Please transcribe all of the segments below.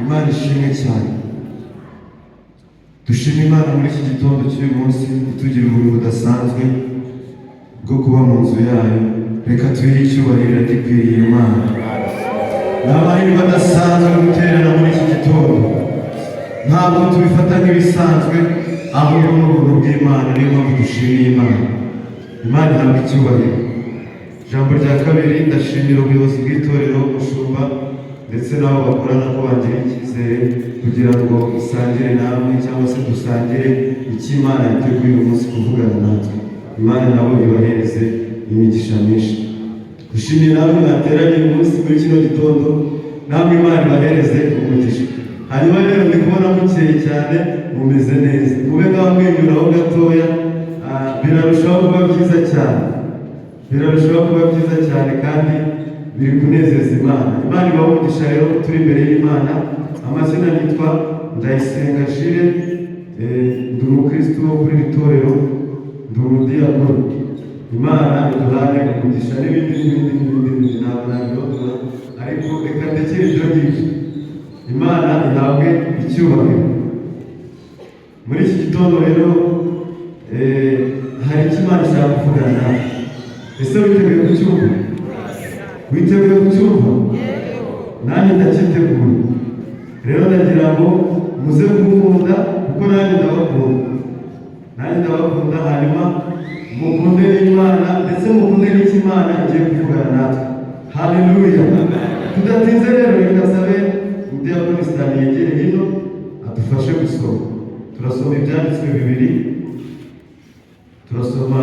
Imana ishimwe cyane. Dushima Imana muri iki gitondo cy'uyu munsi utugira ubuntu budasanzwe bwo kuba mu nzu yayo. Reka tuyihe icyubahiro gikwiriye Imana. Ni amahirwe adasanzwe guterana muri iki gitondo. Ntabwo tubifata nk'ibisanzwe, ahubwo n'ubuntu bw'Imana. Niyo mpamvu dushimiye Imana. Imana ihabwa icyubahiro. Ijambo rya kabiri, ndashimira ubuyobozi bw'itorero, umushumba ndetse n'abo bakorana ko bagira icyizere kugira ngo usangire namwe cyangwa se dusangire icyo Imana yiteguye uyu munsi kuvugana natwe. Imana nabo ibahereze imigisha myinshi. Dushimiye namwe mwateranye uyu munsi muri kino gitondo, namwe Imana ibahereze umugisha. Hanyuma rero ndi kubona mukeye cyane, mumeze neza. Mube ngaho mwenyuraho gatoya, birarushaho kuba byiza cyane. Birarushaho kuba byiza cyane kandi biri kunezeza Imana. Imana ibaho umugisha rero turi imbere y'Imana. Amazina yitwa Ndayisenga Jules, ndi umukristo wo kuri iri torero, ndi umudiyakoni. Imana iduhane umugisha n'ibindi ntabwo nabibabwira, ariko reka ndekere ibyo ngibyo. Imana ihabwe icyubahiro. Muri iki gitondo rero hari icyo Imana ishaka kuvugana nawe. Ese witeguye kucyumva? Witeguye kucyumva? Nanjye ndacyiteguye. Rero ndagira ngo muze kumukunda kuko nanjye ndabakunda. Nanjye ndabakunda, hanyuma mukunde n'Imana ndetse mukunde n'icyo Imana igiye kuvugana natwe. Haleluya. Tudatinze rero reka sabe umudiyakoni Sitani yegere hino adufashe gusoma. Turasoma ibyanditswe bibiri. Turasoma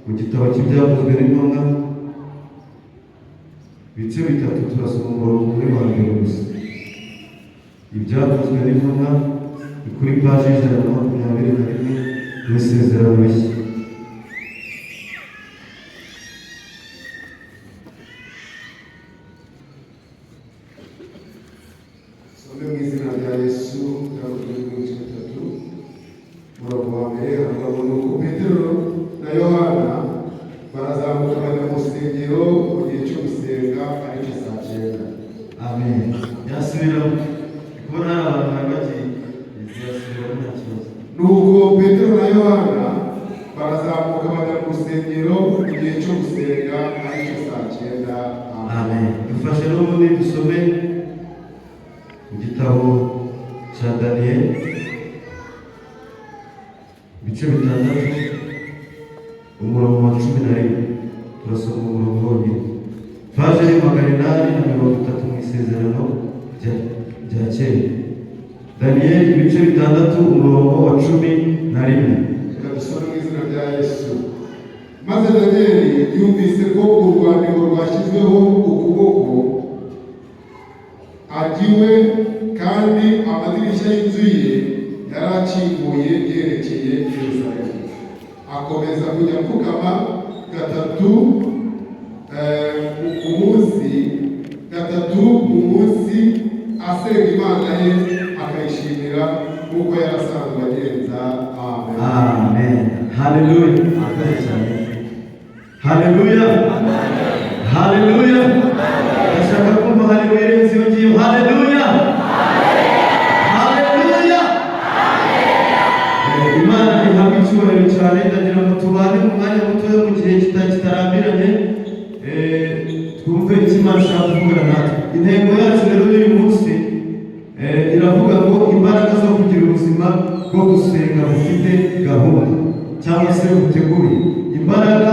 mu gitabo cy'Ibyakozwe n'Intumwa ibice bitatu, turasoma umurongo umwe wa mbere gusa. Ibyakozwe n'Intumwa ni kuri paji 121 y'Isezerano Rishya. Some mu izina rya Yesu. Ibyakozwe n'Intumwa 3 umurongo wa mbere haravuga ngo nuko Petero na Yohana barazamuka bajya mu rusengero mu gihe cyo gusenga aricyo saa 9. Amen. Yasubiramo. Kubona abantu bari bagiye yasubiramo nta kibazo. Nuko Petero na Yohana barazamuka bajya mu rusengero mu gihe cyo gusenga aricyo saa 9. Amen. Dufashe n'ubundi dusome mu gitabo cya Daniyeli ibice 6 umurongo wa 11. Turasoma umurongo wonyine. Paje ni 830 mu Isezerano rya kera. Daniyeli ibice 6 umurongo wa 11. Reka dusome mu izina rya Yesu. Maze Daniyeli yumvise ko urwandiko rwashyizweho ukuboko agiwe, kandi amadirishya y'inzu ye yari akinguye yerekeye Yerusalemu. Akomeza kujya apfukama gatatu mu munsi asenga Imana ye akayishimira nk'uko yarasanzwe agenza. Amen. Amen. Haleluya. Haleluya. Haleluya. Ndashaka kumva haleluya irenze iyo ngiyo. Haleluya. Haleluya. Imana ihabwa icyubahiro cyane. Ndagira ngo tubane mu mwanya mutoya mu gihe kitarambiranye, twumve icyo Imana ishaka kuvugana natwe. Intego yacu rero y'uyu munsi iravuga ngo imbaraga zo kugira ubuzima bwo gusenga bufite gahunda cyangwa se buteguye. Imbaraga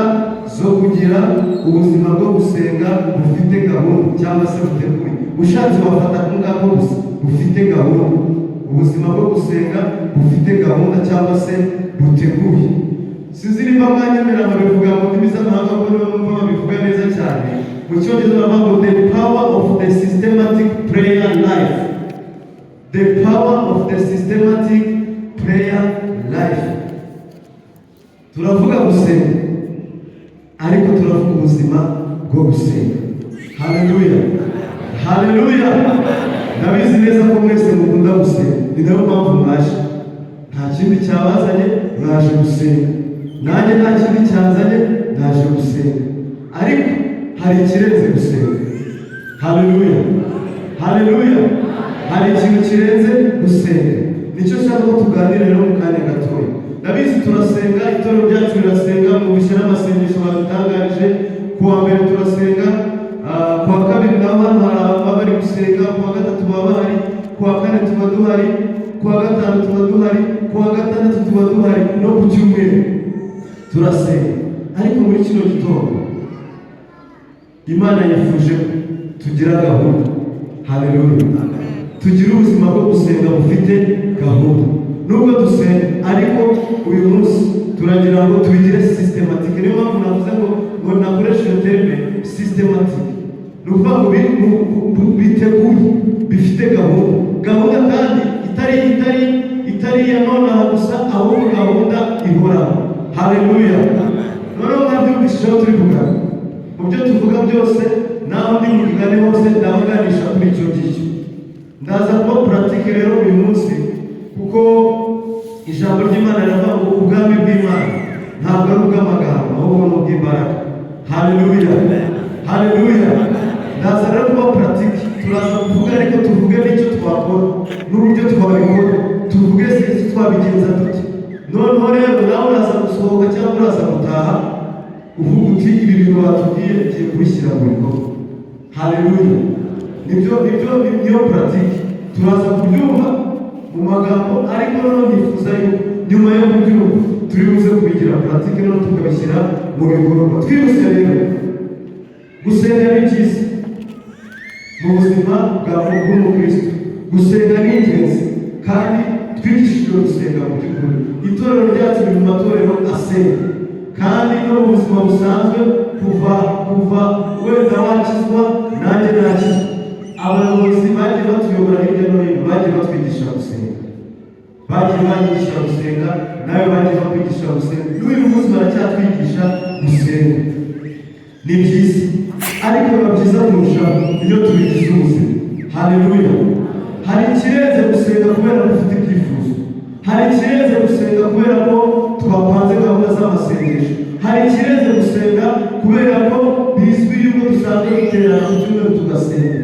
zo kugira ubuzima bwo gusenga bufite gahunda cyangwa se buteguye. Ushatse wafata nk'ubwo bufite gahunda. Ubuzima bwo gusenga bufite gahunda cyangwa se buteguye. Sinzi niba mwanyemera babivuga mu ndimi z'amahanga ko numva babivuga neza cyane. Mu Cyongereza bavuga ngo the power of the systematic prayer life. The power of the systematic prayer life. Turavuga gusenga, ariko turavuga ubuzima bwo gusenga. Haleluya. Haleluya. Ndabizi neza ko mwese mukunda gusenga. Ni nayo mpamvu mwaje. Nta kindi cyabazanye, mwaje gusenga. Nanjye nta kindi cyanzanye, naje gusenga. Ariko hari ikirenze gusenga. Haleluya. Haleluya. Hari ikintu kirenze gusenga. Nicyo nshaka ko tuganira rero mu kanya gatoya. Ndabizi turasenga, itorero ryacu rirasenga, mu bishyira amasengesho badutangarije. Kuwa mbere turasenga, kuwa kabiri naho hano hari ababa bari gusenga, kuwa gatatu baba bahari, kuwa kane tuba duhari, kuwa gatanu tuba duhari, kuwa gatandatu tuba duhari, no ku cyumweru turasenga. Ariko muri kino gitondo Imana yifuje tugira gahunda. Haleluya. Tugira ubuzima bwo gusenga bufite gahunda. Nubwo dusenga ariko uyu munsi turagira ngo tubigire systematic. Niyo mpamvu navuze ngo nakoresha iyo terme systematic. Ni ukuvuga ngo biteguye, bifite gahunda. Gahunda kandi itari ya nonaha gusa, ahubwo gahunda ihoraho. Haleluya. Noneho mwabyumvise aho turi kuganira. Mu byo tuvuga byose naho ndi mugane hose ndabaganisha kuri icyo ngicyo. Ndaza kuba puratike rero uyu munsi, kuko ijambo ry'Imana riravuga ngo ubwami bw'Imana ntabwo ari ubw'amagambo, ahubwo ni ubw'imbaraga. Haleluya. Haleluya. Ndaza rero kuba puratike. Turaza kuvuga ariko tuvuge n'icyo twakora n'uburyo twabikora, tuvuge se icyo twabigenza dute. Noneho rero nawe uraza gusohoka cyangwa uraza gutaha uvuga uti ibi bintu batubwiye ngiye kubishyira mu bikorwa. Haleluya. Niyo puratike. Turaza kubyumva mu magambo, ariko noneho nifuza yuko nyuma yo kubyumva turi buze kubigira puratike, noneho tukabishyira mu bikorwa. Twibutse rero gusenga ni byiza mu buzima bw'umukristo. Gusenga ni ingenzi kandi twigishijwe gusenga mu by'ukuri. Itorero ryacu riri mu matorero asenga, kandi no mu buzima busanzwe kuva wenda wakizwa nanjye nakizwa, abayobozi bagiye batuyobora hirya no hino, bagiye batwigisha gusenga, bagiye banyigisha gusenga, nawe bagiye bakwigisha gusenga, n'uyu munsi baracyatwigisha gusenga. Ni byiza, ariko biba byiza kurushaho iyo tubigize ubuzima. Haleluya. Hari ikirenze gusenga kubera ko ufite ibyifuzo. Hari ikirenze gusenga kubera ko twapanze gahunda z'amasengesho. Hari ikirenze gusenga kubera ko bizwi yuko dusanzwe duterana ku cyumweru tugasenga.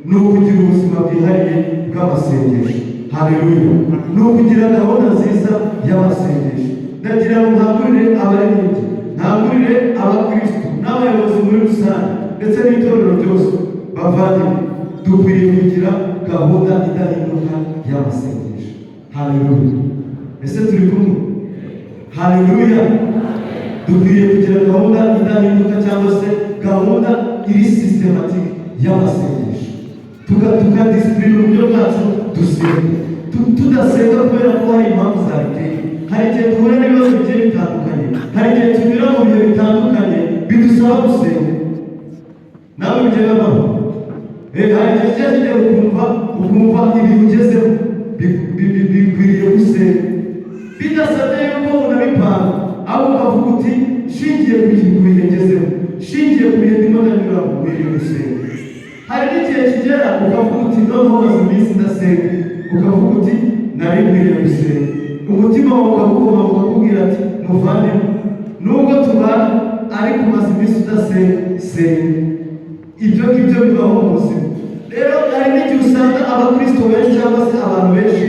Ni ukugira ubuzima bwihariye bw'amasengesho. Haleluya. Ni ukugira gahunda nziza y'amasengesho. Ndagira ngo nkangurire abaririmbyi, nkangurire abakristo n'abayobozi muri rusange ndetse n'itorero ryose, bavandimwe, dukwiriye kugira gahunda idahinduka y'amasengesho. Haleluya. Ese turi kumwe? Haleluya. Dukwiriye kugira gahunda idahinduka, cyangwa se gahunda iri systematic y'amasengesho. Tukadisipurina uburyo bwacu dusenga. Tudasenga kubera ko hari impamvu zabiteye. Hari igihe duhura n'ibibazo bigiye bitandukanye, hari igihe tunyura mu bihe bitandukanye bidusaba gusenga. Nawe bigiye babaho. Hari igihe cyagiye ukumva ibintu ugezeho bikwiriye gusenga, bidasabye yuko unabipanga, aho ukavuga uti shingiye ku bihe ngezeho, shingiye ku bihe ndimo ndanyura, ukwiriye gusenga. Hari n'igihe kigera ukavuga uti noneho maze iminsi ndasenga, ukavuga uti nari nkwiriye gusenga. Umutima wawe ukagukoma ukakubwira ati muvandimwe, nubwo tubana ariko umaze iminsi udasenga, senga. Ibyo ngibyo bibaho mu buzima. Rero hari n'igihe usanga abakristo benshi cyangwa se abantu benshi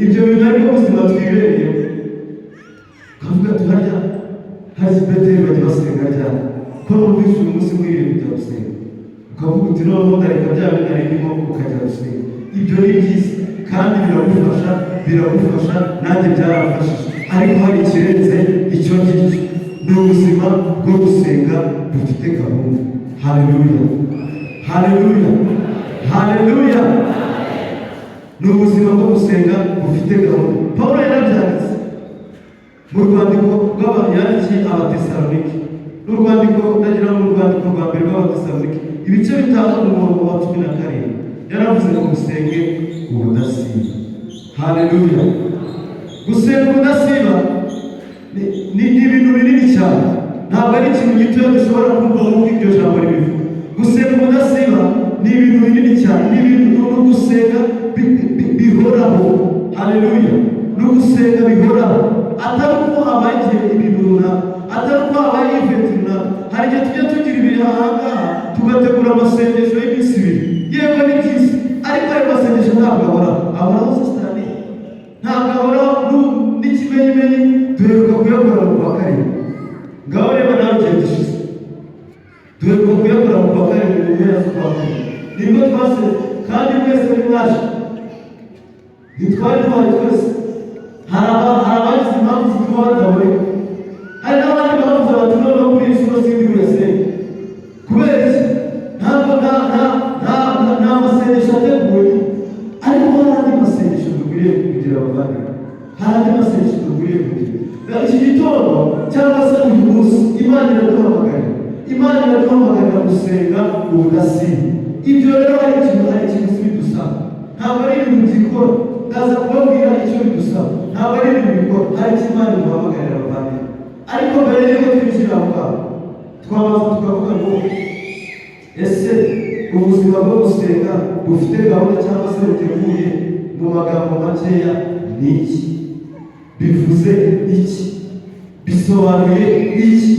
ibyo bintu ari ubuzima twibereye. Ukavuga ati harya hari Beteli bajya basenga ryari, ko numvise uyu munsi mwiriwe kujya gusenga. Ukavuga uti noneho ndareka bya bintu nari ndimo ukajya gusenga. Ibyo ni byiza kandi biragufasha, nanjye byarafashije. Ariko hari ikirenze icyo ngicyo, ni ubuzima bwo gusenga bufite gahunda. Haleluya. Haleluya. Haleluya. Ni ubuzima bwo gusenga bufite gahunda. Pawulo yarabyanditse mu rwandiko rw'abanyandikiye Abatesalonike, n'urwandiko ndagira mu rwandiko rwa mbere rw'Abatesalonike, ibice bitanu umurongo wa 17, yaravuze ngo musenge ubudasiba. Haleluya. Gusenga ubudasiba ni ibintu binini cyane, ntabwo ari ikintu gitoya dushobora kumva nk'uko iryo jambo ribivuga. Gusenga ubudasiba ni ibintu binini cyane, ni ibintu no gusenga bihoraho. Haleluya. No gusenga bihoraho, atari uko habaye ibintu runaka, atari uko habaye event runaka. Hari igihe tujya tugira ibiri ahangaha tugategura amasengesho y'iminsi ibiri. Yewe ni byiza, nibwo twaseze kandi mwese muri mwaje ntitwari duhari twese. Hari abagize impamvu zituma bataboneka, hari n'abandi bavuze bati noneho kuri iyi nshuro sindi buyasenga. Kubera iki? Ntabwo nta masengesho ateguye, ariko hari andi masengesho dukwiriye kugira abavandimwe, hari andi masengesho dukwiriye kugira. Iki gitondo cyangwa se uyu munsi Imana iraduhamagarira gusenga ubudasiba. Ibyo rero hari ikintu bidusaba, ntabwo ari ibintu byikora. Ndaza kubabwira icyo bidusaba, ntabwo ari ibintu bikora, hari icyo Imana iduhamagarira abavandimwe. Ariko mbere y'uko twinjira aho ngaho, twabanza tukavuga ngo ese ubuzima bwo gusenga bufite gahunda cyangwa se buteguye mu magambo makeya ni iki? Bivuze iki? Bisobanuye iki?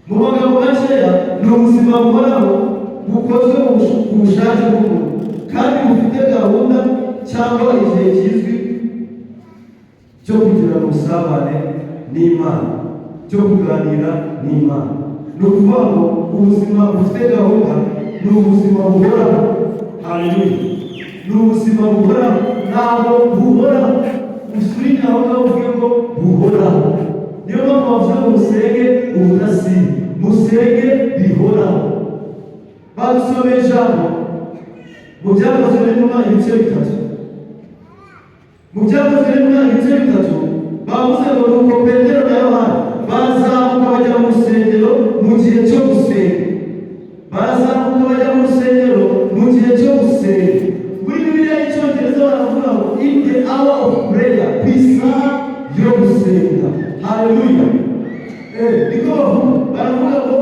Mu magambo makeya ni ubuzima buhoraho bukozwe ku bushake bw'umuntu kandi bufite gahunda cyangwa igihe kizwi cyo kugira ubusabane n'Imana, cyo kuganira n'Imana. Ni ukuvuga ngo ubuzima bufite gahunda ni ubuzima buhoraho. Haleluya! Ni ubuzima buhoraho, ntabwo buhoraho usubire aho ngaho uvuge ngo buhoraho. Niyo mpamvu bavuze ngo musenge ubudasiba, musenge bihoraho. Badusomeye ijambo mu Byakozwe n'Intumwa ibice bitatu. Mu Byakozwe n'Intumwa ibice bitatu bavuze ngo nuko Petero na Yohana bazamuka bajya mu rusengero mu gihe cyo gusenga. Barazamuka bajya mu rusengero mu gihe cyo gusenga. Muri Bibiliya y'Icyongereza baravuga ngo in the hour of prayer, ku isaha yo gusenga. Haleluya! Niko baravuga ngo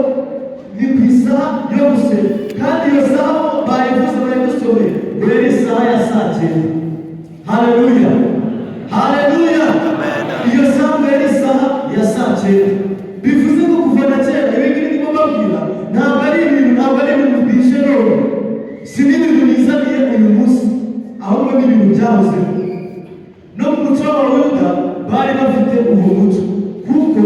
ni ku isaha yo gusenga, kandi iyo saha bayivuze barayidusomeye ngo yari isaha ya saa cyenda. Haleluya! Haleluya! Iyo saha yari isaha ya saa cyenda. Bivuze ko kuva na kera ibi ngibi ndimo babwira ntabwo ari ibintu bishe none, si n'ibintu bizaniye uyu munsi, ahubwo ni ibintu byahozeho. No mu muco w'Abayuda bari bafite uwo muco, kuko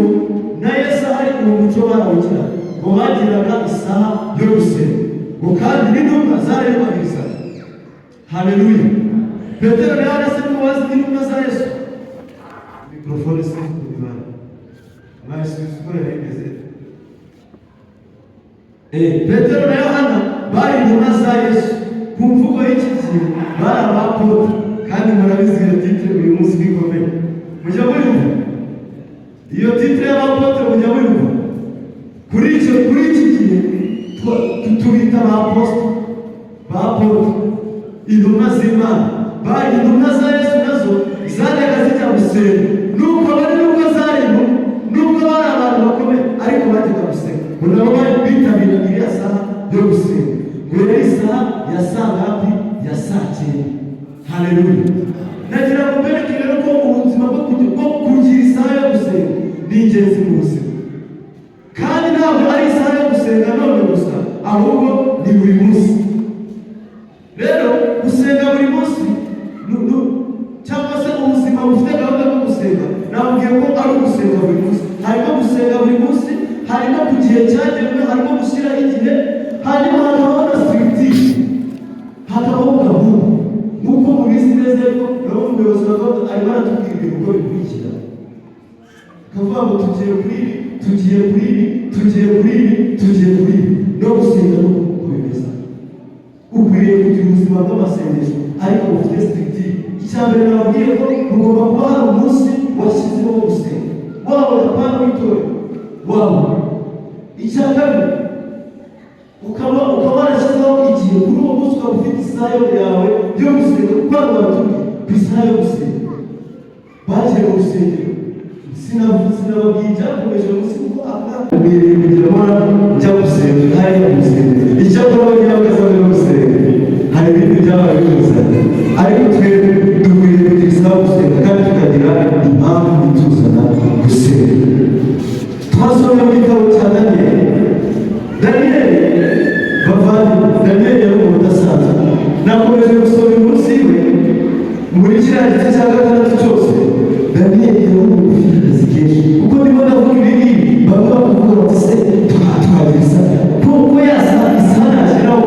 na Yesu ari uwo muco barawugira, ngo bagiraga isaha yo gusenga, ngo kandi n'intumwa zarayubahirizaga. Haleluya! Petero rero arasema wazi n'intumwa za Yesu. Mikrofone se kubibana mwese uko yaregeze. Petero na Yohana bari intumwa za Yesu. Ku mvugo y'iki gihe bari abapotre, kandi murabizi iyo titre uyu munsi bikomeye. Mujya muyumva iyo titre y'abapotre, mujya muyumva. Kuri iki gihe tubita abapotre, intumwa z'Imana. Bari intumwa za Yesu, nazo zajyaga zijya gusenga, nubwo bari nubwo zarimo, nubwo bari abantu bakomeye, ariko bajyaga gusenga. Nabo bari bitabira iriya saha yo gusenga, ngo yari isaha ya saa ngapi? Ya saa cyenda. Haleluya! Nagira ngo mbereke rero ko ubuzima bwo kugira isaha yo gusenga ni ingenzi mu buzima, kandi ntabwo ari isaha yo gusenga none gusa, ahubwo ni buri munsi. Rero gusenga buri munsi cyangwa se ubuzima bufite gahunda yo gusenga, nababwiye ko ari ugusenga buri munsi. Harimo gusenga buri munsi, harimo ku gihe cyagenwe, harimo gushyiraho igihe, hanyuma hakabaho na structure, hakabaho gahunda. Nk'uko mubizi neza yuko naho umuyobozi wa gahunda arimo aratubwira ibintu uko bikurikira, akavuga ngo tugiye kuri ibi, tugiye kuri ibi, tugiye kuri ibi, tugiye kuri ibi. No gusenga nuko bimeze. Ukwiriye kugira ubuzima bw'amasengesho ariko bufite structure. Icya mbere nababwiye ko ugomba kuba hari umunsi washyizeho wo gusenga, waba urapana w'itorero waba. Icya kabiri ukaba warashyizeho igihe, kuri uwo munsi ukaba ufite isaha yawe yo gusenga, kuko abantu batumye ku isaha yo gusenga bagiye mu rusengero. Sinababwiye ibyakomeje munsi kuko akambereye kugira ngo njya gusenga hariya mu rusengero. Icyakora bagira bakazana no gusenga, hari ibindi byabaye bimuzanye, ariko twebwe dukwiriye kugira isaha yo gusenga kandi tukagira impamvu ituzana gusenga. Twasomye mu gitabo cya Daniyeli. Daniyeli yari umuntu udasanzwe. Nakomeje gusoma umunsi we muri kiriya gice cya gatandatu cyose. Daniyeli yari umuntu ufite akazi kenshi, kuko ndimo ndavuga ibi ngibi bamwe bakuvuga bati se twagira isaha, kuko isaha nashyiraho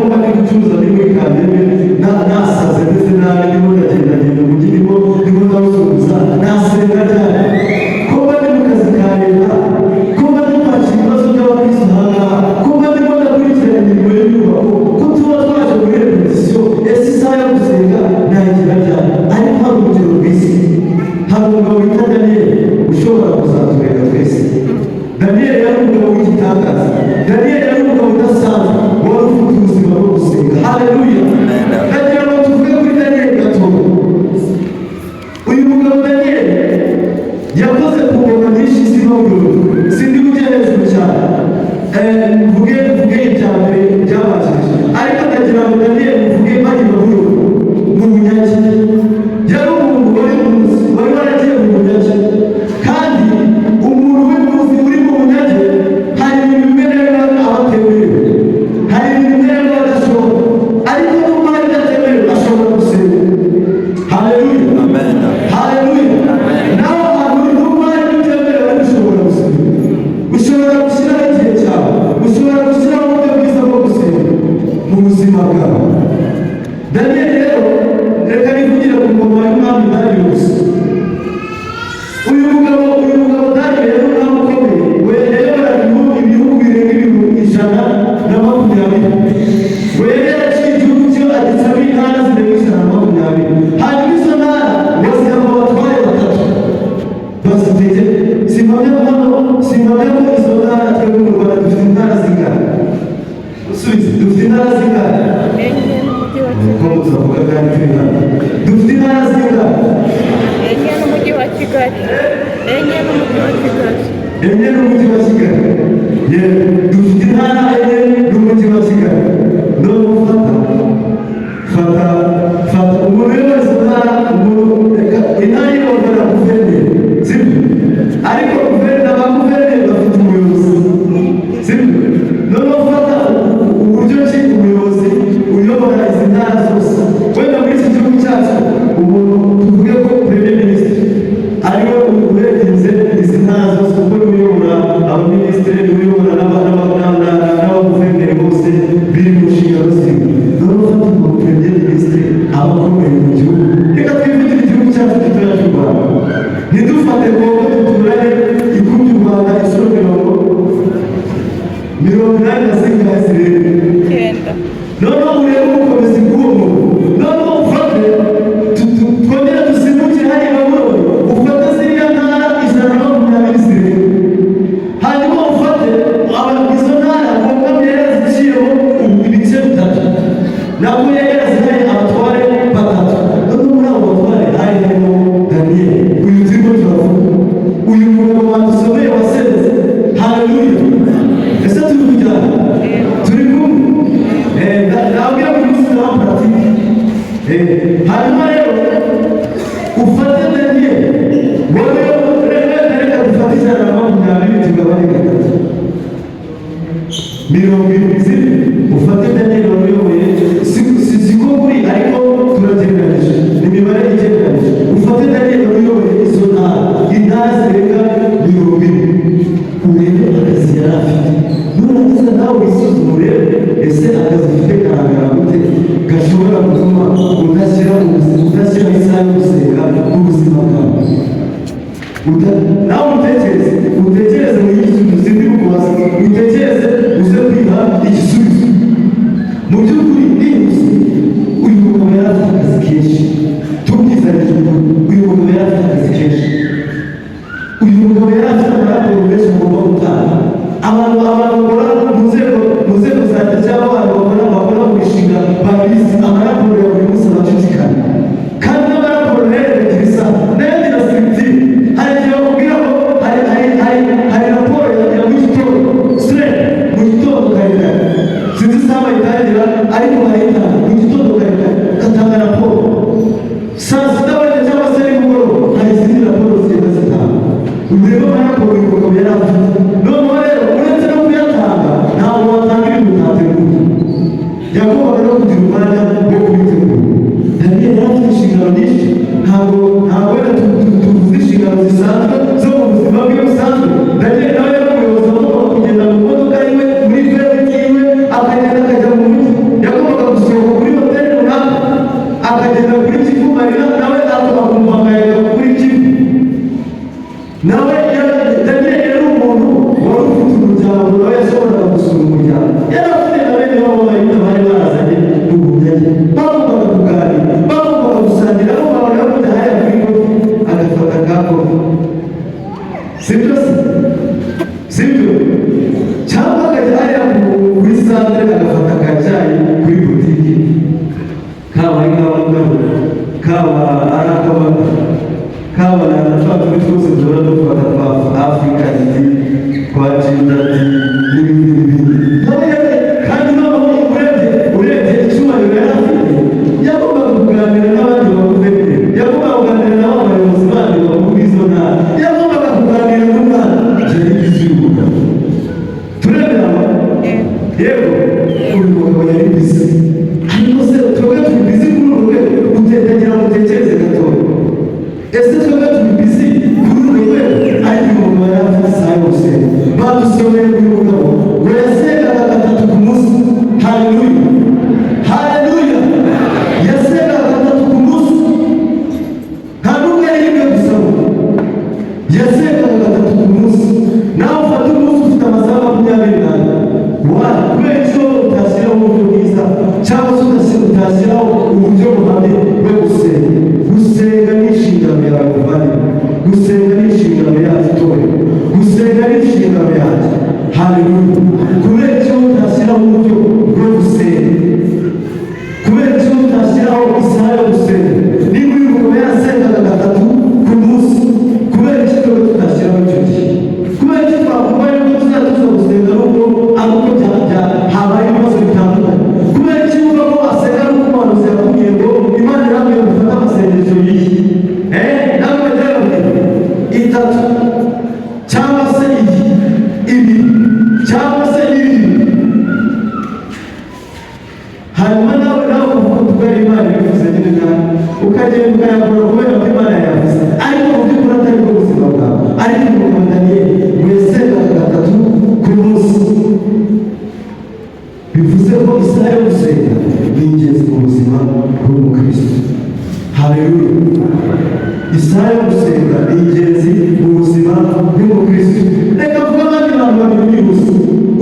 ubuzima bwawe. Daniyeli rero reka nivugira ku ngoma y'umwami Darius. Uyu mugabo Darius yari umwami ukomeye, we yayoboraga ibihugu birenga 120. We yari yaraciye igihugu cyo agitsamo intara zirenga 120. Hanyuma izo ntara bazigaba abatware batatu. Bazitege simpamya ko izo ntara twebwe mu Rwanda dufite intara zingana. Subiza, dufite intara zingana. Ko tuzavuga kandi twingana. Dufite intara zingana. Enye n'umujyi wa Kigali. Enye n'umujyi wa Kigali. Enye n'umujyi wa Kigali. Ye, dufite intara enye n'umujyi wa Kigali. None fata umuntu wese ntara umuntu intara iyoborwa na guverineri. Sibyo? Ariko guverineri abaguverineri bafite umuyobozi. Sibyo? None fata uburyo ki umuyobozi uyobora izi ntara zose. Wenda muri iki gihugu cyacu umuntu tuvuge ko premier ministre ariwe uregenze izi ntara zose kuko uyobora abaminisitiri uyobora n'abaguverineri bose biri mu nshingano ziwe. None fata uwo premier ministre abakomeye mu gihugu. Reka twifitire igihugu cyacu gitoya cy'u Rwanda. Ntidufate ngo duturane igihugu cy'u Rwanda inshuro 80 zirenga. Noneho urebe ubukomezi bw'uwo muntu. Noneho ufate twongere dusimukire hariya Babuloni, ufate ziriya ntara 120 zirenga. Hanyuma ufate izo ntara ngombwa yaraziciyeho ibice bitatu. Nabwo yarazihaye abatware batatu. Noneho muri abo batware harimo Daniyeli. Uyu turimo turavuga. Uyu mugabo badusomeye wasenze. Haleluya. Ese turi kujyana? Turi kumwe? Nabwira buri munsi na paratike. Hanyuma rero ufate Daniyeli. Wowe reka dufate 120 tugabane gatatu. 70 ufate Daniyeli wayoboye siko kuri ariko turagereranyije. Imibare igereranyije. Ufate Daniyeli wayoboye izo intara zirenga 70. Urebe akazi yari afite. Nurangiza nawe wisuzume urebe ese akazi ufite karangara gute gashobora gutuma udashyira isaha yo gusenga n'ubuzima bwawe. Nawe utekereze mu gisubizo ndimo kubaza, utekereze uze kwiha igisubizo. Mu by'ukuri nihuse uyu mugabo yari afite akazi kenshi. Tubwizanije uyu mugabo yari afite akazi kenshi. Uyu mugabo yari afite amaraporo menshi agomba gutanga. Abantu bakora mu nzego za leta cyangwa abantu bakora mu mishinga babizi amaraporo ya buri munsi abacicikana. Kandi n'amaraporo rero bigira isaha. Nayo agira sirikitire. Hari igihe bakubwira ko hari raporo ya mu gitondo. Straight mu gitondo kare. Sinzi isaha bayitangira ariko barayitanga. Mu gitondo kare gatanga raporo. Saa sita wenda cyangwa se nimugoroba hari izindi raporo zigenda zitanga. Urebe amaraporo uyu mugabo yari afite. Noneho rero uretse no kuyatanga ntabwo watanga ibintu utateguye. Yagombaga no kugira umwanya wo kubitegura. Daniyeli yari afite inshingano nyinshi. Ntabwo wenda tuvuze inshingano zisanzwe zo mu buzima bwe busanzwe. Daniyeli nawe yari umuyobozi wagombaga kugenda mu modoka yiwe muri fereti yiwe akagenda akajya mu mujyi. Yagombaga gusohoka kuri hoteli runaka akagenda kuri Kivu Marina nawe akumva akagenda kuri Kivu. Nawe Daniyeli yari umuntu wari ufite umuryango nawe yashoboraga gusura umuryango. Yari afite na bene wabo bahita bari barazanye n'ubumenyi. Bagombaga kuganira, bagombaga gusangira aho babona kudahaya kuri kofi agafata ka kofi. Sibyo se? Sibyo? Cyangwa akajya hariya kuri santere agafata ka cyayi kuri butike. Kaba ari nk'abagabo, kaba ari akabaka. Kaba na twa turi twose duhora dufata twa Afrika twa Jindati n'ibindi. Kandi noneho urebye icyubahiro yari afite yagombaga kuganira n'abandi baguverineri. Yagombaga kuganira n'abo bayobozi bandi bakuru b'izo ntara. Yagombaga kuganira n'umwana yari bizi y'umugabo. Tureberamo yego uyu mugabo yari bizi. Ariko se twebwe turi bizi kuri urwo rwego utekereza mutekereze gatoya. Ese twebwe turi bizi kuri urwo rwego ariko uyu mugabo yari afite isaha yose badusomeye hanyuma nawe uvuga kubera Imana ibivuze nyine kandi ukagenda ukayagura kubera ko Imana yavuze, ariko mu by'ukuri atari bwo buzima bwawe. Ariko umugabo Daniyeli wesengaga 3 ku munsi, bivuze ko isaha yo gusenga ni ingenzi mu buzima bw'umukristo. Haleluya! Isaha yo gusenga ni ingenzi mu buzima bw'umukristo. Reka vuga abandi bantu babiri bihuse.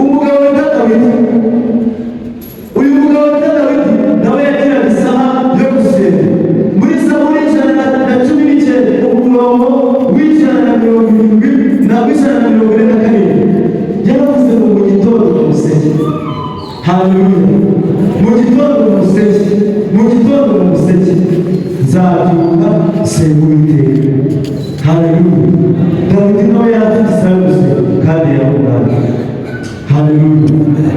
Umugabo witwa Dawidi, uyu mugabo witwa Dawidi nawe yagiraga isaha yo gusenga. Muri Zaburi 119 umurongo w'170 na w'144 yaravuze ngo mu gitondo musenge. Haleluya! Mu gitondo musenge, mu gitondo musenge, nzabyuka senga Uwiteka. Haleluya! Dawidi nawe yarafite isaha yo gusenga kandi yarumwami. Haleluya!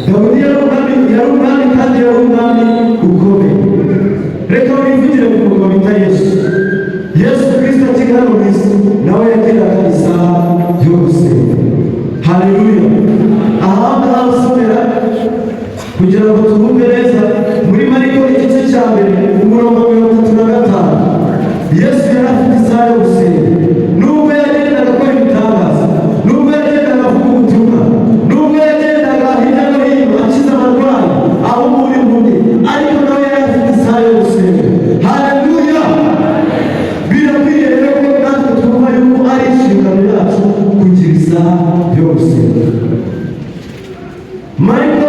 Dawidi yarumwami kandi yarumwami ukomeye. Reka wivugire ku mugabo bita Yesu Kristo akiri hano mu isi nawe yagiraga isaha yo gusenga. Haleluya! Aha ngaha usomera kugira ngo twumve neza muri Mariko igice cya mbere umurongo wa 35. Yesu yari afite isaha yo gusenga. Nubwo yagendaga akora ibitangaza, nubwo yagendaga avuga ubutumwa, nubwo yagendaga hirya no hino akiza abarwayi aho muri mbuge, ariko nawe yari afite isaha yo gusenga. Haleluya! Birakwiriye rero ko natwe twumva yuko ari inshingano yacu kugira isaha yo gusenga. Mariko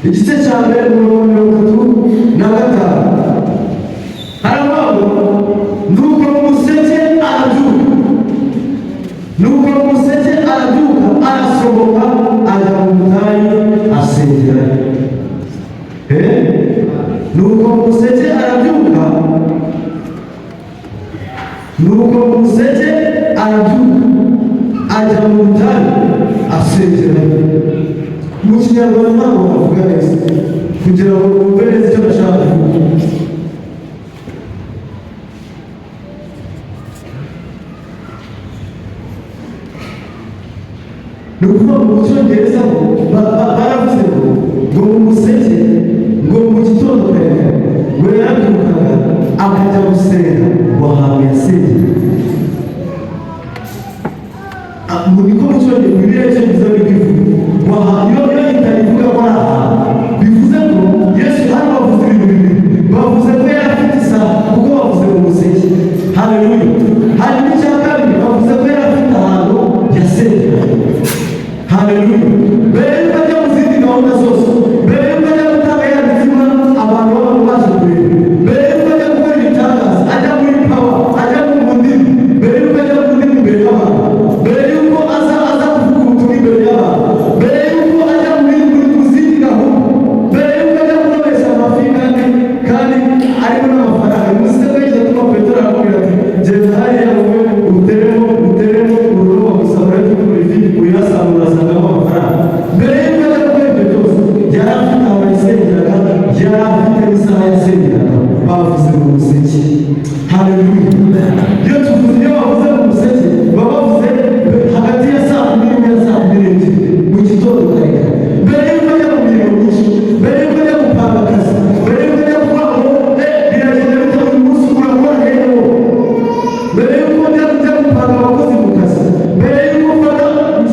igice cya mbere umurongo wa 35 haravuga nuko umuseke arabyuka arasohoka ajya mu butayu asengera. Nuko umuseke arabyuka ajya mu butayu asengera. Mu Kinyarwanda ntabwo bavuga neza kugira ngo wumve neza icyo bashaka kuvuga. Ni ukuvuga mu Cyongereza baravuze ngo mu museke, ngo mu gitondo kare ngo yarabyukaga akajya gusenga ngo ahantu yasengera. Niko mu Cyongereza Bibiliya y'Icyongereza bivuga ngo ahantu iyo itarivuga ko ari ahantu, bivuze ngo Yesu hano bavuze ibintu bibiri. Bavuze ko yari afite isaha kuko bavuze mu museke. Haleluya! Hanyuma icya kabiri bavuze ko yari afite ahantu yasengera. Haleluya! Mbere y'uko ajya mu zindi gahunda zose, mbere y'uko ajya gutanga ya mitima abantu baba baje kureba, mbere y'uko ajya gukora ibitangaza, ajya muri pawa, ajya mu ndimi, mbere y'uko ajya mu ndimi imbere y'abantu, mbere y'uko aza kuvuga ubutumwa imbere y'abantu, mbere y'uko ajya mu zindi gahunda, mbere y'uko ajya kurobesha amafi kandi arimo n'amafaranga. Muzi ko yagiye atuma Petero aramubwira ati genda hariya wowe uteremo ururobo gusa uragikura ifi uyasarura asangamo amafaranga. Mbere y'uko ajya gukora ibyo byose yari afite aho yasengeraga, yari afite n'isaha yasengeraga. Bavuze mu museke. Haleluya! Iyo bavuze mu museke baba bavuze hagati ya saa 12 na saa 12 mu gitondo kare. Mbere y'uko ajya mu mirimo myinshi, mbere y'uko ajya gupanga akazi, mbere y'uko ajya kuvuga ngo biragenda bita uyu munsi urakora rero, mbere y'uko ajya gupanga abakozi mu kazi, mbere y'uko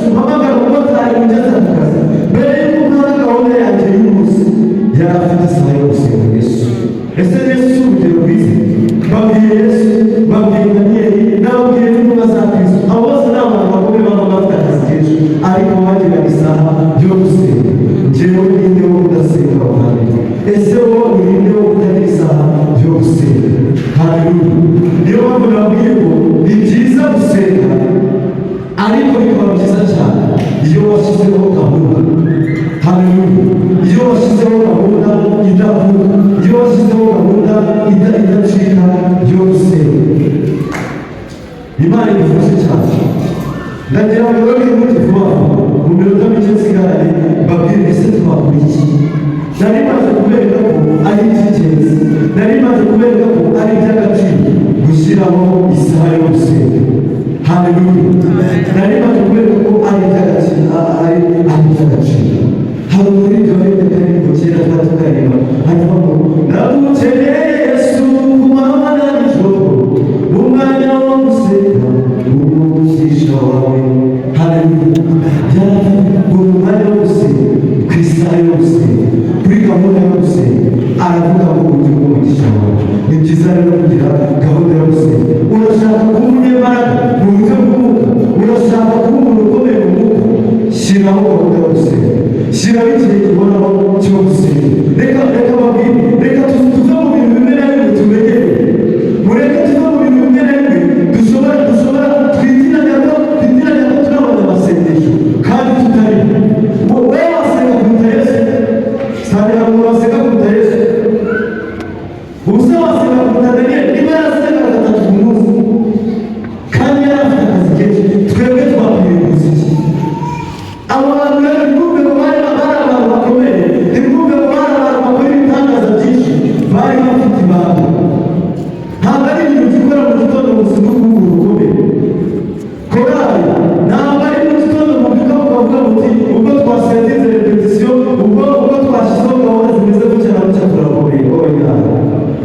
uhamagara umumotari ugeze ku kazi, mbere y'uko ukora gahunda yanjye y'umunsi, yari afite isaha yo gusenga Yesu. Ese Yesu si urugero rwiza? Babwiye Yesu, babwiye Daniyeli, n'ababwiye n'intumwa za Kristo. Abo bose ni abantu bakomeye baba bafite akazi kenshi, ariko bagiraga isaha yo gusenga. Njyewe ninde wo kudasenga abavandimwe? Ese wowe urinde wo kutagira isaha yo gusenga? Haleluya! Niyo mpamvu nababwiye ko ni byiza gusenga, ariko bikaba byiza cyane iyo washyizeho gahunda. Haleluya! Iyo washyizeho gahunda idavuga, iyo washyizeho gahunda idacika yo gusenga. Imana idufashe cyane. Ndagira ngo rero muri vuba mu minota mike nsigaranye mbabwire ese twakora iki. Nari maze kubereka ko ari iby'ingenzi, nari maze kubereka ko ari iby'agaciro gushyiraho isaha yo gusenga. Haleluya! Nari maze kubereka ko ari iby'agaciro, ari iby'agaciro. Hari umuririmbyi waririmbaga indirimbo tukariba hanyuma ngo ndagukeneye Yesu ku manywa na nijoro mu mwanya wo guseka umugisha wawe haleluya mu mwanya wo guseka ku isaha yose kuri gahunda yose aravuga ngo uburyo bw'umugisha wawe ni byiza rero kugira gahunda yo gusenga urashaka kuba umunyembaraga mu buryo bw'umwuka urashaka kuba umuntu ukomeye mu mwuka shyiraho gahunda yo gusenga shyiraho igihe kibonaho cyo gusenga reka babwire reka tuve mu bintu bimwe na bimwe tumenyere mureke tuve mu bintu bimwe na bimwe dushobora twitiranya ko turi abanyamasengesho kandi tutari wowe wasenga kuruta Yesu sitari hari umuntu wasenga kuruta Yesu ubusa wasenga kuruta Daniel niba yarasengaga gatatu ku munsi kandi yari afite akazi kenshi twebwe twapfuye umuziki abo bantu rero ntibumve ngo bari abantu bakomeye ntibumve ngo bari abantu bakora ibitangaza byinshi bari bafite ibanga ntabwo ari ibintu gikora mu gitondo gusa no kuba umuntu ukomeye korali ntabwo ari mu gitondo mu byuka mukavuga muti ubwo twasenze repetisiyo ubwo twashyizeho gahunda zimeze gutya na gutya turakomeye oya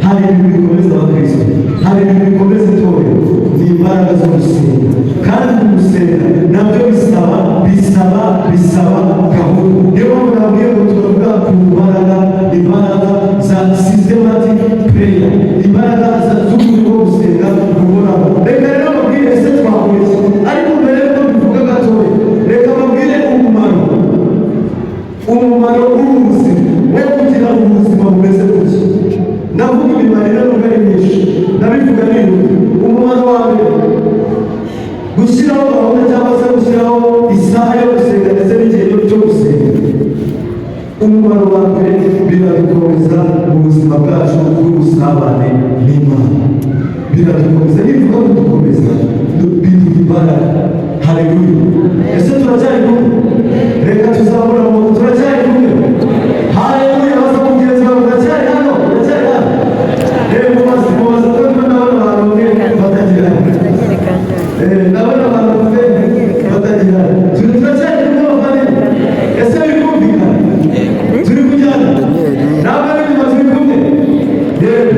hari ibintu bikomeza abakristo hari ibintu bikomeza itorero ni imbaraga zo gusenga kandi mu gusenga nabyo bisaba gahunda niyo mpamvu nabwiye ngo turavuga ku imbaraga za systematic prayer imbaraga z'uburyo bwo gusenga buhoraho reka rero babwire ese twakora iki ariko mbere yuko bivuga gatoya reka babwire umumaro w'ubuzima wo kugira ubuzima bumeze gutya ndavuga imibare rero nubwo ari myinshi ndabivuga n'inyuma umumaro wa mbere gushyiraho gahunda cyangwa se gushyiraho isaha yo gusenga ndetse n'igihe cyo gusenga umumaro wa mbere biradukomeza mu buzima bwacu bw'ubusabane n'Imana biradukomeza nivuga ko dukomeza biduha imbaraga haleluya ese turacyari kumwe reka tuzamura amaboko turacyari kumwe haleluya baza mugenzi wawe uracyari hano rero mumaze ko ndabona abantu batagira ndabona abantu batagira turacyari kumwe bavandimwe ese bikumvikana turi kujyana ntabwo ari nyuma turi kumwe rero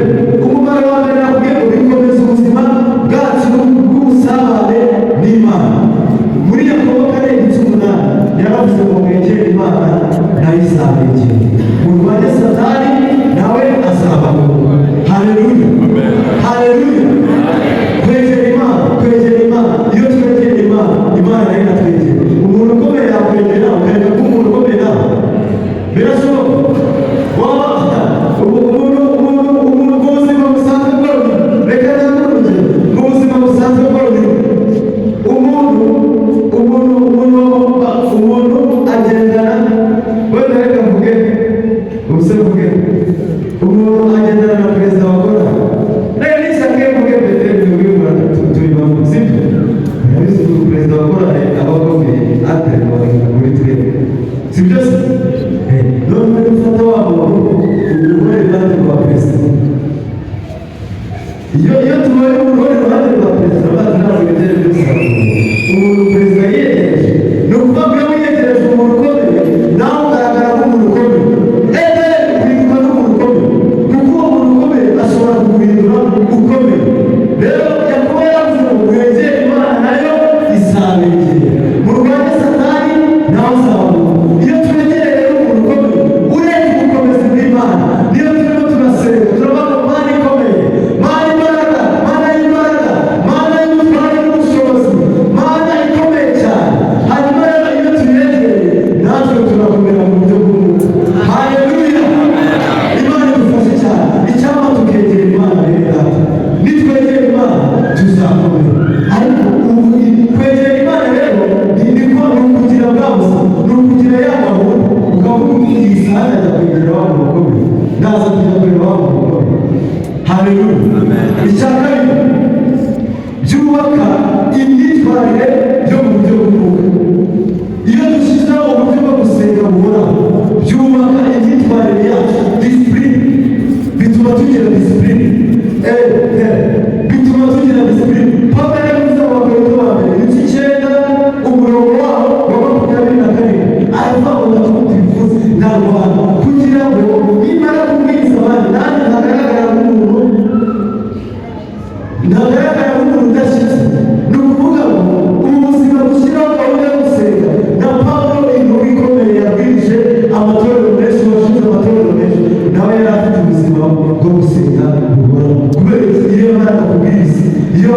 umumaro wa mbere nakubwiye ngo bikomeza ubuzima bwacu bw'ubusabane n'Imana muri Yakobo 4:8 yaravuze ngo mwegere Imana nayo izabegera murwanye Satani nawe azabaho haleluya haleluya kwegera Imana iyo twegera Imana nayo iratwegera umuntu ukomeye yakwegera ukareka ko umuntu ukomeye nawe birashoboka waba umuntu mu buzima busanzwe bworohewe reka ndakuruje mu buzima busanzwe bworohewe umuntu agendana wenda reka mvuge ubuse mvuge umuntu agendana na perezida wa kora rero n'ishyaka mvuge Petero tubibura tubibamo sibyo urabizi ko perezida wa kora aba akomeye atari muri twebwe sibyo se none ufata wa muntu uruhare iruhande rwa perezida iyo tubonye uruhare iruhande rwa perezida bazi ntabwo ibigere byose umuntu perezida yiyegereje ni ukuvuga ngo iyo wiyegereje umuntu ukomeye nawe ugaragara nk'umuntu ukomeye uhinduka n'umuntu ukomeye kuko uwo muntu ukomeye ashobora kuguhindura ukomeye rero Yakobo yaravuze ngo mwegere Imana nayo izabegera murwanye Satani nawe azabaho iyo twegereye rero umuntu ukomeye urebye ubukomezi bw'Imana niyo turimo turasenga turavuga ngo Mana ikomeye Mana imbaraga Mana y'imbaraga Mana y'ubutware n'ubushobozi Mana ikomeye cyane hanyuma rero iyo tuyegereye natwe turakomera mu buryo bw'umwuka haleluya Imana idufashe cyane icyampa tukegera Imana rero nitwegera Imana tuzakomera ariko kwegera Imana rero ni ukugira bwa busa ni ukugira ya gahunda ukavuga iyi saha najya kwegera wa muntu ukomeye ndaza kujya kureba wa muntu ukomeye haleluya icya kabiri byubaka imyitwarire yo mu buryo bw'umwuka iyo dushyizeho uburyo bwo gusenga buhoraho byubaka imyitwarire yacu disipurine bituma tugira disipurine bituma tugira disipurine papa yavuze mu Bakorinto ba mbere igice 9 umurongo waho wa 24 aravuga ngo ndakubivuze ndarwana kugira ngo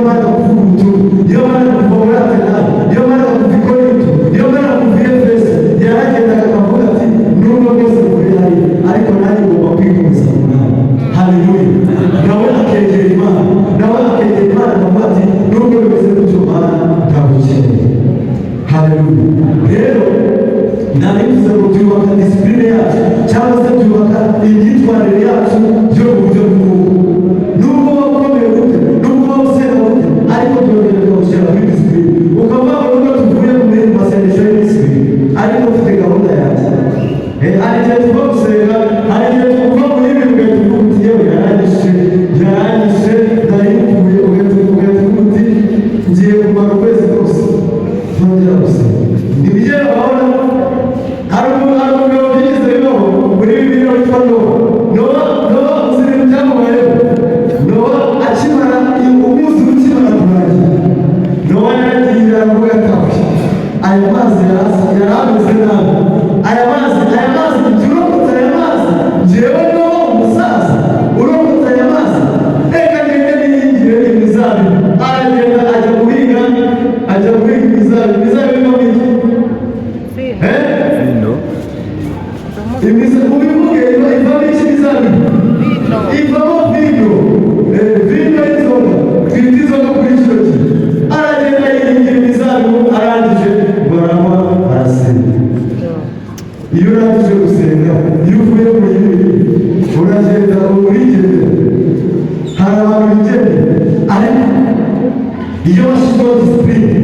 mara kuvuga ubutumwa, iyo mara kuva muri Atenayi, iyo mara kuva i Korinto, iyo mara kuva i Efeso, yaragendaga akavuga ati nubwo bwose mvuye hariya ariko nanjye ngomba kwikomeza mu mwami. Haleluya. Nawe akegera Imana, nawe akegera Imana akavuga ati nubwo bimeze gutyo Mana ndagukeneye. Haleluya. Rero nabivuze ngo byubaka disipurine yacu cyangwa se byubaka imyitwarire yacu yo mu buryo bw'umwuka. Nubwo waba ukomeye gute, nubwo waba usenga gute, ariko byongera bikagushyira kuri disipurine. Ukava mu rugo tuvuye mu masengesho y'Isirayeli, ariko ufite gahunda yanjye. Hari igihe tuva gusenga, hari igihe tuva muri ibi ugahita uvuga uti yewe yaranyishe ndayikuye, ugahita uvuga uti ngiye kumara ukwezi kose ntongera gusenga. Nibyo urabona hari umugabo byigeze bibaho muri Bibiliya witwa Nowa uzi ibintu byamubayeho. Nowa akimara umwuzure ukimara kurangira, Nowa yaragiye aravuga ati aya mazi yari ameze nabi, aya mazi urokotse aya mazi, njyewe Nowa umusaza urokotse aya mazi, reka ngende niyingire imizabibu. Aragenda ajya guhinga imizabibu ivamo iki? Ubivuge ivamo iki imizabibu? Ivamo vino. Vino y'inzoga, twita inzoga kuri icyo gihe. Aragenda yihingira imizabibu, arangije baranywa arasenga. Iyo urangije gusenga, iyo uvuye mu yindi uragenda urigendera. Hari abantu bigendera, ariko iyo washyizeho disipurine,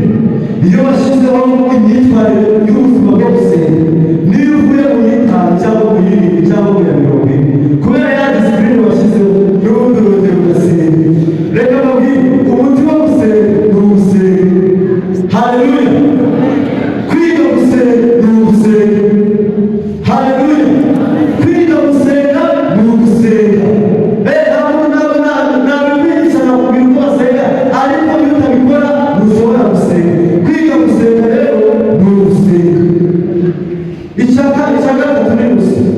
iyo washyizeho imyitwarire y'ubuzima bwo gusenga, niyo uvuye mu y'itanu cyangwa mu y'irindwi cyangwa mu ya 20, kubera ya disipurine washyizeho n'ubundi urugero ugasenga. Reka mubwire, umuti wo gusenga ni ugusenga. Haleluya. Kwiga gusenga ni ugusenga. Haleluya. Kwiga gusenga ni ugusenga. Ntabikwigisha nakubwira uko basenga, ariko iyo utabikora ntushobora gusenga. Kwiga gusenga rero ni ugusenga. Icya gatatu ni gusenga.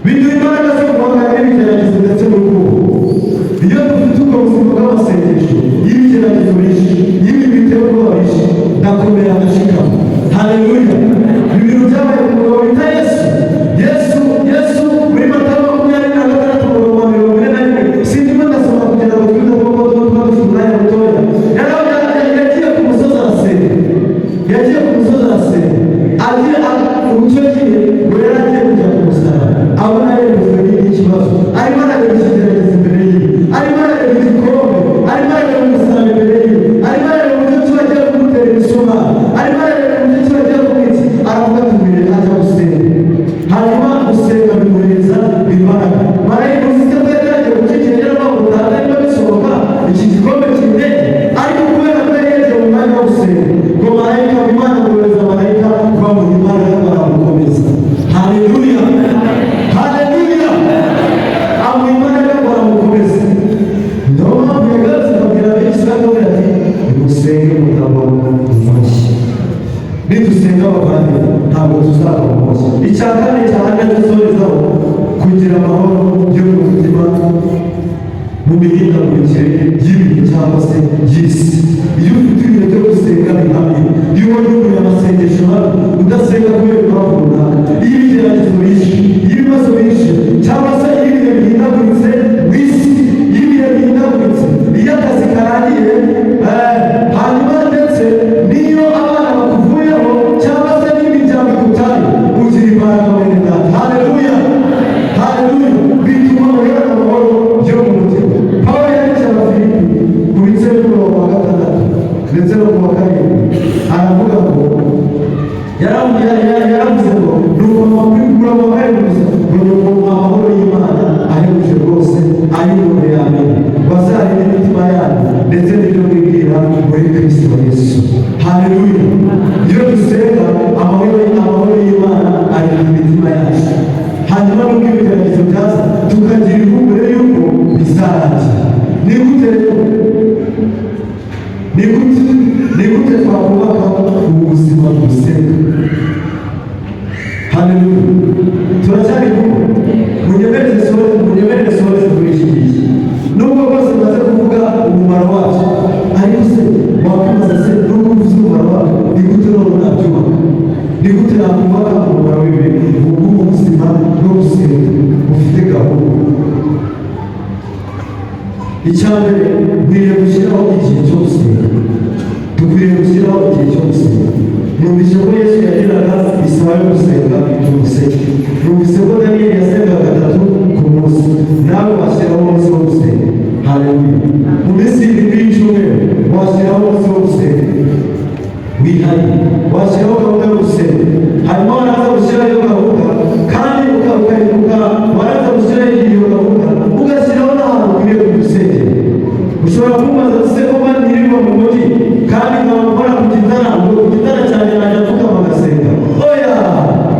Biduha imbaraga zo guhangana n'ibigeragezo ndetse n'ubwoba. Iyo dufite ubwo buzima bw'amasengesho, y'ibigeragezo bishe, y'ibintu biteye ubwoba bishe, ndakomera ndashikama. Haleluya. Ibintu byabaye ku mugabo bita Yesu muri Matayo 26:41, sindimo ndasoma kugira ngo twite ku bwoko dufite umwanya mutoya. Yagiye ku musozi arasenga. Icyo gihe ngo yari agiye kujya ku musaraba, abona yaremejwe n'ikibazo, arimo arareba ikigeragezo imbere ye, arimo arareba igikombe, arimo arareba umusaraba imbere ye, arimo arareba uburyo ki bagiye kumutera imisumari, arimo arareba uburyo ki bagiye kumwica. Aravuga ati mbere ajya gusenga. Hanyuma gusenga bimuhereza imbaraga. Marayika uzi ko yari yagiye gukikira nyir'amavuta, arimo bisohoka iki gikombe cy'indege, ariko kubera ko yari yagiye mu mwanya wo gusenga, ngo marayika Imana amuhereza marayika bamuha imbaraga baramukomeza. Haleluya. Haleluya. Amuha imbaraga baramukomeza. Niyo mpamvu yagarutse akabwira Abisirayeli ati nimusenge mutabona umushyi. Nidusenga abavandimwe ntabwo tuzabona umushyi. Icya kane cyane dusorezaho kugira amahoro yo mu mutima mu mihindagurikire y'ibintu cyangwa se y'isi. Iyo ufite ibihe byo gusenga bihamye, iyo ubonye umuntu amasengesho udasenga kubera impamvu runaka, iyo ibigeragezo bishe, iyo ibibazo bishe, cyangwa se iyo ibihe bihindaguritse mu isi, iyo ibihe bihindaguritse, iyo akazi karangiye, hanyuma ndetse n'iyo abana bakuvuyeho cyangwa se n'imiryango igutaye, ugira imbaraga bene data. Haleluya. Haleluya. Bituma uhorana amahoro yo mu mutima. Pawulo yandikiye Abafilipi ku bice by'umurongo wa 6 ndetse no ku wa 7, aravuga ngo yaravuze ngo nuko amakwikura amaherezo ngo amahoro y'Imana ahebuje rwose ay'umuntu yamenye bazarinde imitima yanyu ndetse n'ibyo mwibwira muri Kristo Yesu. Haleluya. Iyo dusenga amahoro y'Imana ari mu mitima yacu, hanyuma n'ubwo ibigeragezo byaza tukagira ihumure y'uko bizarangira. Ni gute twakubaka ubuzima busenga? Haleluya. Turacyari kumwe. Munyemerere soze muri iki gihe. Nubwo bose baze kuvuga umumaro wacu, icya mbere dukwiriye gushyiraho igihe cyo gusenga, dukwiriye gushyiraho igihe cyo gusenga. Numvise ko Yesu yagiraga isaha yo gusenga umuseke, numvise ko Daniyeli yasengaga 3 ku munsi, nawe washyiraho umunsi wo gusenga. Haleluya! mu minsi 7 y'icyumweru washyiraho umunsi wo gusenga wihariye, washyiraho gahunda yo gusenga. Hanyuma waraza gushyiraho iyo gahunda kandi ukayibuka, waraza gushyiraho iyo gahunda ugashyiraho n'ahantu ukwiriye kugusengera. Ushobora kumubaza se ko bandirirwa mu mujyi kandi nkaba nkora ku gitara, ngo ku gitara cyane najya mvugama agasenga. Oya,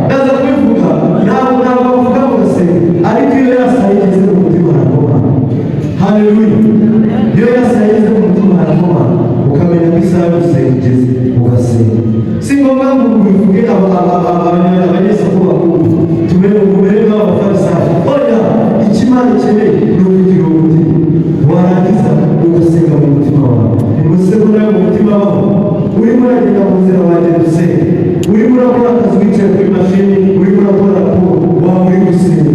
ndaza kubivuga, ntabwo bavuga mu gasenga, ariko iyo yasaye igeze mu mutima harakoma. Haleluya! iyo yasaye igeze mu mutima harakoma, ukamenya ko isaha yo gusenga igeze ugasenga. Si ngombwa ngo ubivuge abanyesaku bakuru tumere nk'abafarisayo. Oya, icyo Imana ikeneye ni ukugira umutima, warangiza ugasenga mu mutima wawe. Umusego nawe mu mutima wawe urimo uragenda mu nzira wagenda usenga, urimo urakora akazi wicaye kuri mashini, urimo urakora raporo, waba uri gusenga.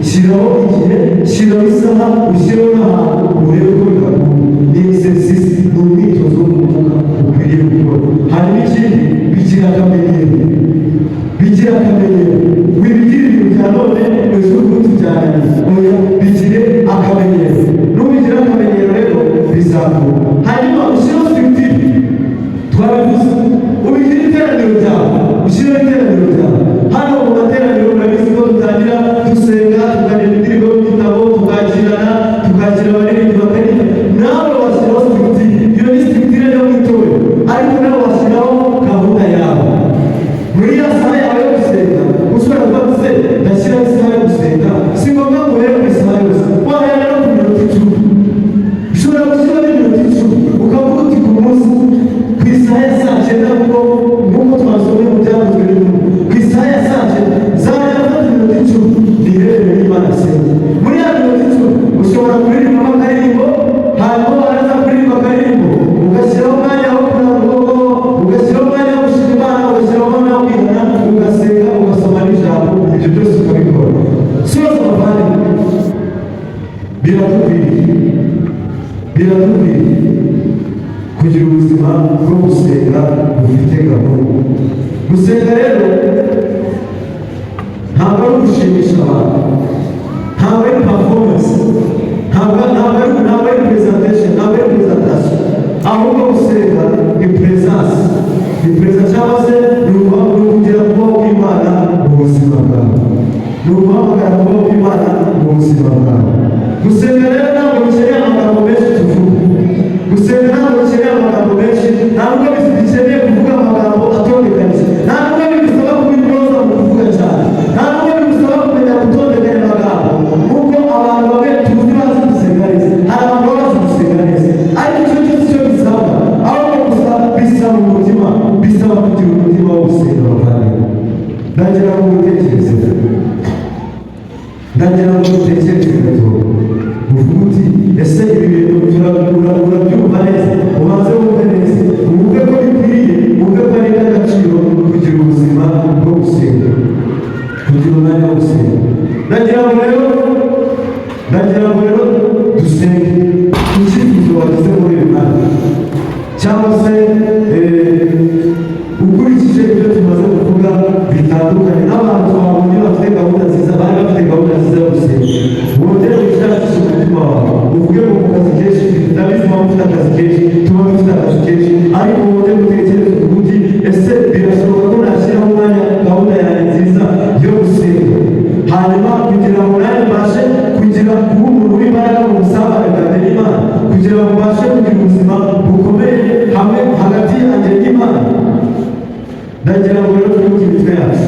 Shyiraho igihe, shyiraho isaha, ushyiraho n'ahantu urebe ko bigakura. Ni exercice, ni umwitozo w'umwuka ukwiriye gukora. Hanyuma ikindi, bigira akamenyero, bigira akamenyero. Wibigire ibintu bya none ejo ntutujyane, oya bigire akamenyero. Nubigira akamenyero rero bizakura. Hanyuma ushyiraho structure, twabivuze, ubigire iteraniro ryawe, ushyiraho iteraniro ryawe. Hano mu materaniro murabizi ko dutangira dusenga, tukareba indirimbo mu gitabo, tukakirana, tukakira abaririmbyi bakaririmba. Nawe washyiraho structure, iyo ni structure yo mu itorero, ariko nawe washyiraho gahunda yawe. Muri ya saha yawe yo gusenga, ushobora kuba se ndashyiraho isaha yo gusenga, si ngombwa ngo uhere ku isaha yose, wahera no ku minota 10. Ushobora gushyiraho iminota 10 ukavuga uti ku munsi ku isaha ya saa 9, nk'uko twasomye mu byakozwe n'intumwa, ku isaha ya saa 9 nzajya mfata iminota 10 niherere n'Imana senga. Muri ya minota 10 ushobora kuririmba akaririmbo, hanyuma waraza kuririmba akaririmbo ugashyiraho umwanya wo kurambuka, ugashyiraho umwanya wo gushima Imana, ugashyiraho umwanya wo kwihana, ugasenga, ugasoma n'ijambo. Ibyo byose ukabikora. Soza abavandimwe, biradukwiriye kugira ubuzima bwo gusenga bufite gahunda. Gusenga rero ntabwo ari ugushimisha abantu, ntabwo ari performance, ntabwo ari presentation, ntabwo ari presentation, ahubwo gusenga ni presence, cyangwa se ni ukugira kubaho kw'Imana mu buzima bwawe, ni uguhamagara kubaho kw'Imana mu buzima bwawe. Gusenga rero ntabwo bikeneye amagambo menshi tuvuga, gusenga ntabwo bikeneye amagambo menshi, ntabwo bikeneye kuvuga amagambo atondekanyije, ntabwo bisaba kubinoza mu kuvuga cyane, ntabwo bisaba kumenya gutondekanya amagambo, kuko abantu bamwe tuzi bazi gusenga neza, hari abantu bazi gusenga neza, ariko icyo cyose cyo bisaba, ahubwo gusa bisaba umutima, bisaba kugira umutima wo gusenga. Abavandimwe, ndagira ngo mutekereze gato, uvuga uti ese ibi bintu urabyumva neza, ubanze wumve neza, wumve ko bikwiriye, wumve ko ari iby'agaciro kugira ubuzima bwo gusenga, kugira umwanya wo gusenga. Ndagira ngo rero dusenge icyifuzo wagize muri uyu mwanya, cyangwa se ukurikije ibyo tumaze kuvuga bitandukanye n'abantu babonye bafite gahunda nziza, bari bafite gahunda nziza yo gusenga. Wongere wishakishe umutima wawe, uvuge ngo mu kazi kenshi ndabizi muba mufite akazi kenshi, tuba dufite akazi kenshi, ariko wongere utekereze uti ese birashoboka ko nashyiraho umwanya gahunda yanjye nziza yo gusenga, hanyuma kugira ngo nanjye mbashe kuba umuntu w'imbaraga mu busabane bwanjye n'Imana, kugira ngo mbashe kugira ubuzima bukomeye hamwe hagati yanjye n'Imana. Ndagira ngo rero twubake imitwe yacu,